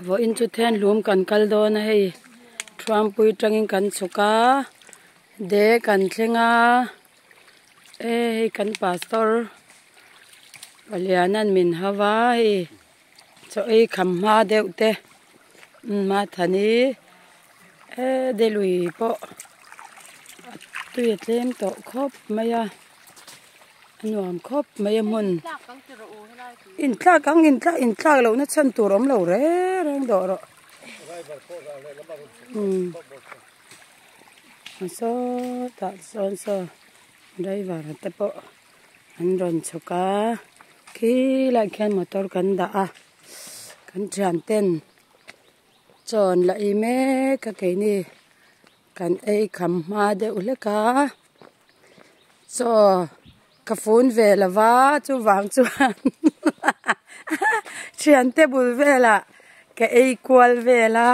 vô in chút then lúm cần cal đó na hay Trump pui trangin kan chuka de kan thlenga kan pastor Alianan min hawa hi cho kham ma deuh te ma thani de lui po tuyệt lem to khop maya nuam khop maya mun in tla lo na chan turom lo re rang do ro so ta so dai var te po an ron choka ki lại khen motor kan da kan jan ten chon la i me ka ke ni kan kham ma de ule ka so ka phun về là va chu wang chu chian te bul về là cái kwal về là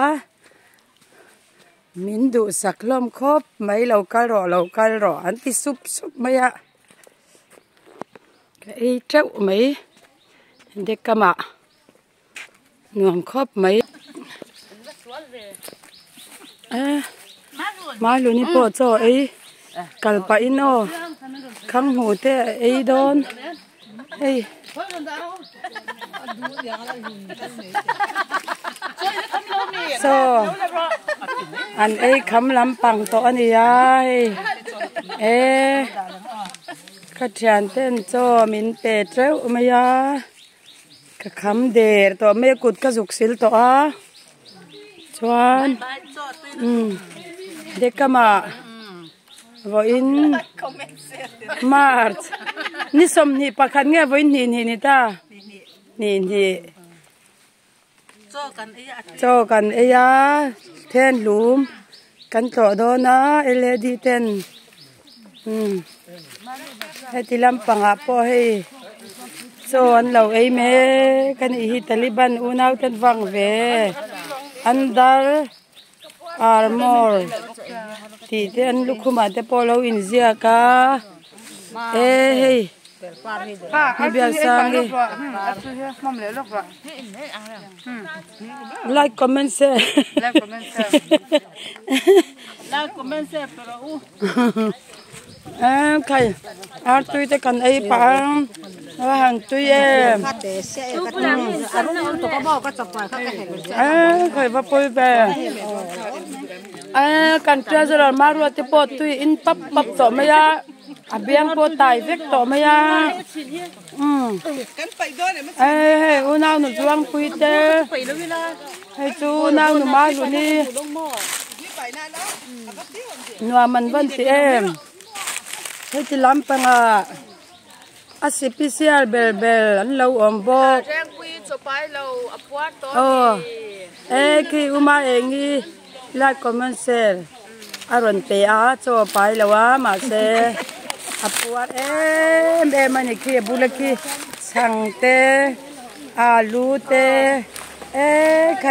min du sak lom khop mai lo kal ro an ti sup mai a cái trâu mấy để cam ạ nuông khóc mấy mai luôn đi bỏ cho ấy cào pa ino khăng hồ thế ấy đón ấy so anh ấy khăm lắm bằng to anh ấyข้าเชียนเต้นโจมินเป็ดเจ้าไม่ยาข้าคำเดือตัวไม่กุดกระสุกสิลตัวชวนเด็กก็มาวินมาร์ทนี่สมนี่ปะคันเงี้ยวินนี่ตานี่โจกันเอียเทนลุมกันต่อโดนะเอเลดีเต้นให้ที่ลำปังอ่ะพอให้ส่วนเราไอ้แม่กันอีตาลิบันอุณาวกันฟังเวอันดาร์อาร์มอร์ที่เต้นลูกขมาแต่พอเราอินเซียกาเฮ้ยไม่เบียร์สังเลยไลค์คอมเมนต์เซ่ไลค์คอมเมนต์เซ่เปล่าใครตุยแต่กันไอ้ปังว่าหันตุยใครว่าปุยแบบกันเจ้าจะรอมารัวที่ปอดตุยอินปั๊บต่อไม่ยาเบียงปอดตายเวกต่อไม่ยาอุณาวหนุ่มจวงปุยเต้ให้จูนาวหนุ่มมาลุนี่นัวมันวันที่ให้ที่ลำปังอาศิพิเศษเบลอันเราอมบอกคืออุมาเองนี่ไล่คอมเมนเซอร์อารมณ์เตะโจไปแล้วว่ามาเซอปวดมันนี่คือบุลกี้ช่างเตอาลูเตใคร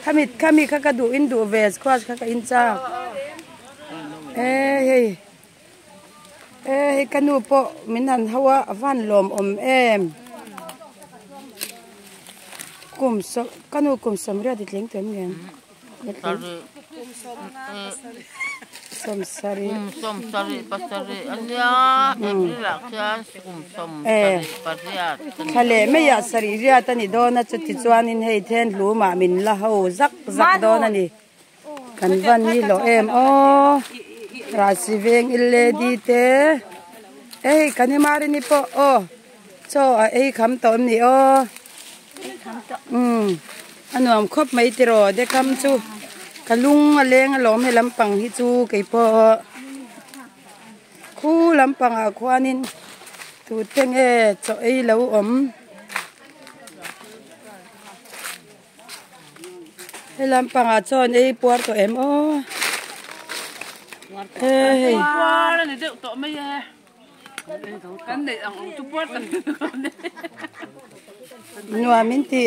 ข้ามีข้ากระดูอินดูเวสควาสข้าอินจ้ากันนูปะมินันหัวฟันลมกุมสกันนูกุมสมเรียดิเลี้ยงตัวเงี้ยสมสารีปัสสารีอันนี้หลักฐานกุมสมปัสสารีทะเลไม่อยากสารีเรียตันนี่โดนนะจุดที่จวนนินให้เทนรู้มามินละหูซักโดนนั่นนี่กันวันนี้เราราศีเวงอิเลดีเตกันนี่มาเรนี่ปะโจคำตอนนี้อันนู้นครบไม่ติดรอเด็กคำจูกันลุงเลี้ยงหลอมให้ลำปังฮิจูกี่ปอคู่ลำปังควานินตูเต็งโจเราให้ลำปังจอนปวดตัวว่านี่เด็กโตไม่แย่กันเด็กจุปวดกันนัวมินตี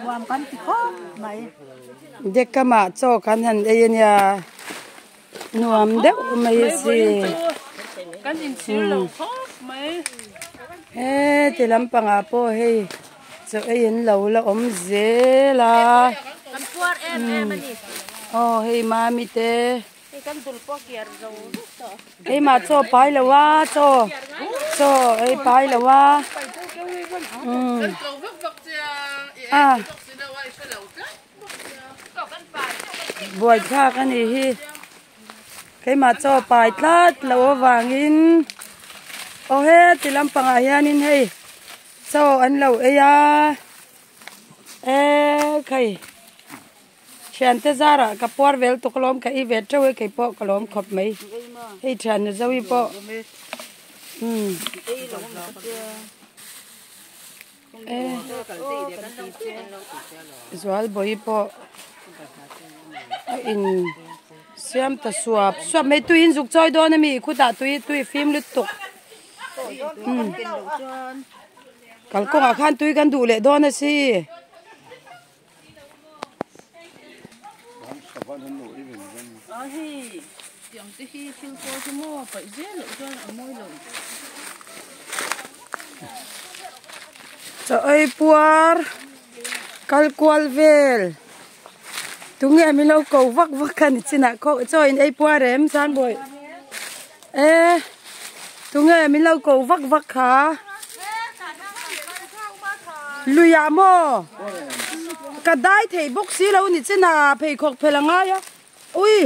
วางกันที่ข้อไหมเด็กก็มาโจกันหันเนี่ยนัวมเด็กไม่สิกันอินซิลข้อไหมที่ลำปังอาโป cho in lâu là dễ là Kan puar em ani. hey mami te Kan dul po kiar zo. hey mà cho pai là wa cho hey pai là wa buổi khác cái này hi cái mà cho pai thắt là vàng in hết thì làm bằng ai in hay cho anh lâu ấy cái chèn te zara ka por vel to kolom ka i vet chawe kai po kolom khop mai hei chan zawi po zwal boi po in siam ta swap mai tu in zuk choi don mi khuda tu film lut tuk kal ko khan tu kan du le don si cho ai puar kalkual vel tung em mi lo ko vak kan china ko cho in ai puar em san boy tung em mi lo ko vak kha luya mo ka dai thei bok si lo ni china phei khok phelanga ya ui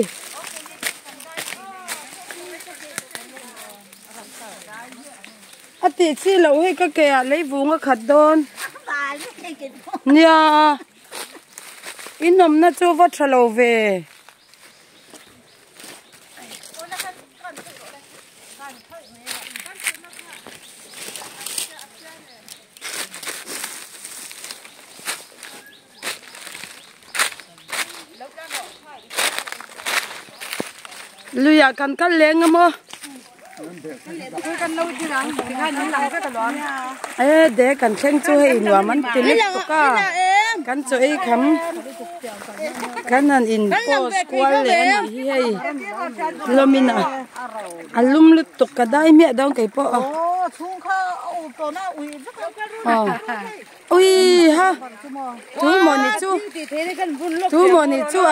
ati chi lo he ka ke lấy vung khat don nya inom na chu va thalo ve luya kan leng mo để cần khen chú hay nhòa mình tìm được cả cần chú ấy khắm cần anh in post qua lên hay lomina alum lụt tục cả đai mẹ đâu cái po ui ha chú moni chú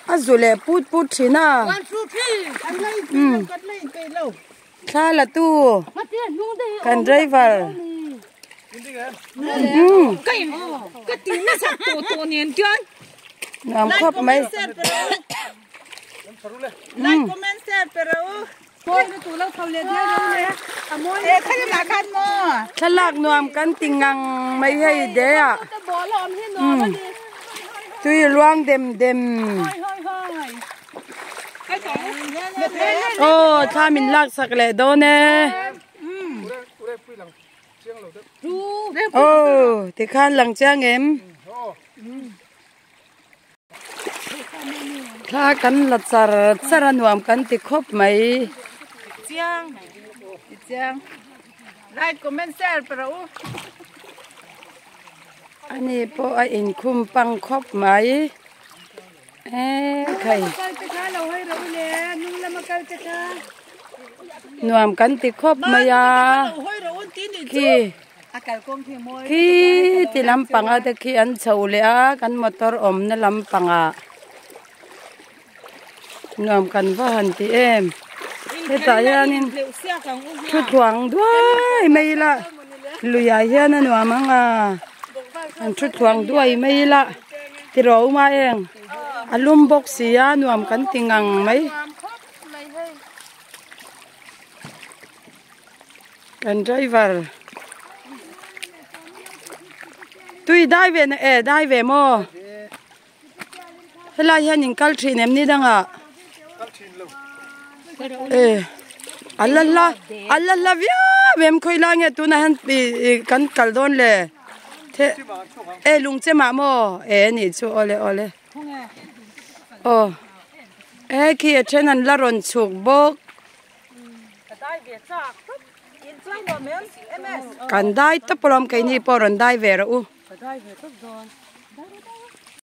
à rồi lại put thế nào khá là tu cần driver cái tiếng nó sắp tổ niên chưa làm khóc mấy like comment share pero tôi tụ lâu thầu liền thế rồi amoi khai là khăn mo khá lạc nuam cần tình ngang mấy hay đấy à tuy loang đêm cha mình lạc sạc lệ đâu nè thì khan lằng trang em kha cắn lật sar nuam cắn thì khóc mấy trang like comment share pero anh ấy po ai in khum pang khóc mấy khay nuam cắn thì khóc mấy khi thì làm bằng à khi ăn sầu lẽ cắn motor na làm bằng à nuam cắn vào hành thì em thế tại nên chút thoáng đuôi mấy là lùi ai hết nên nuam mang à ăn chút thoáng đuôi mấy là thì rồi mà em alum box xí à nuam cắn tình ngang mấy cần driver tôi đai về mò thế là hiện những câu chuyện em đi đang à Allah vía em khơi la nghe tôi nói bị cắn cào đôn lệ thế lung chế mà mò nị chú ole khi trên anh la ròn chuột bốc cần đai tập làm cái này bỏ ròn đai về rồi